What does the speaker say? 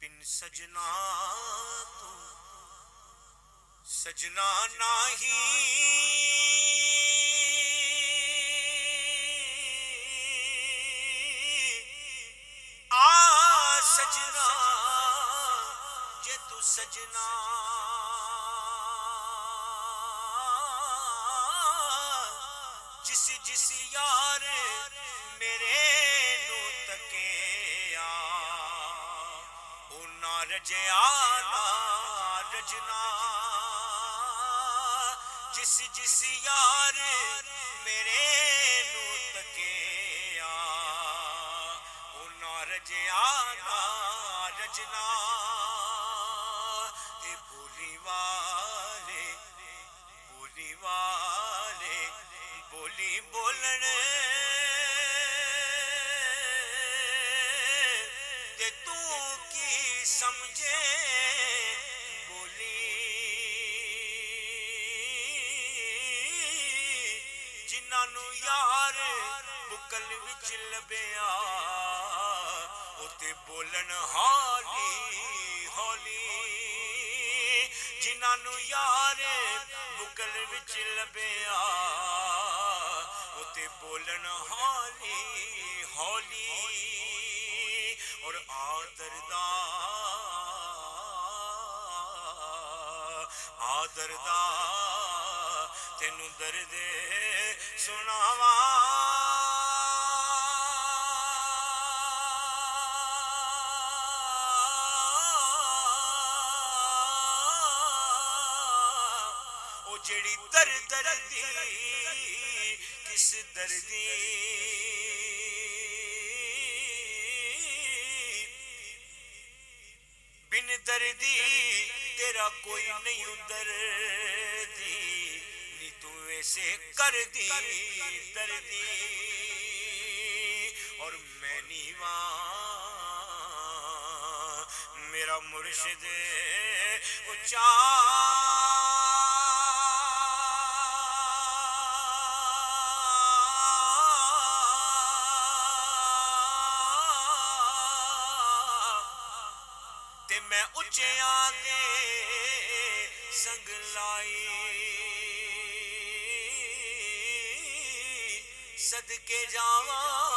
بن سجنا تو سجنا نہیں آ سجنا جے تو سجنا جس جس یار میرے نو تکیا او نہ رجیا نہ رجنا جس جس یار میرے نو تکیا او نہ رجیا نہ رجنا اے بولی والے بولی بولن تے تو کی سمجھے بولی جنہاں نو یار بکل وچ لبیا او تے بولن ہولی ہولی جنہاں نو یار بکل وچ لبیا او تے بولن ہولی ہولی اور آدر دا تینو درد سناواں او جڑی دردی کس دردی بن دردی تیرا کوئی نہیں دردی نی تو ایسے کر دی دردی اور میں نیواں میرا مرشد اونچا تے میں اچیاں دے سنگ لائی صدقے جاواں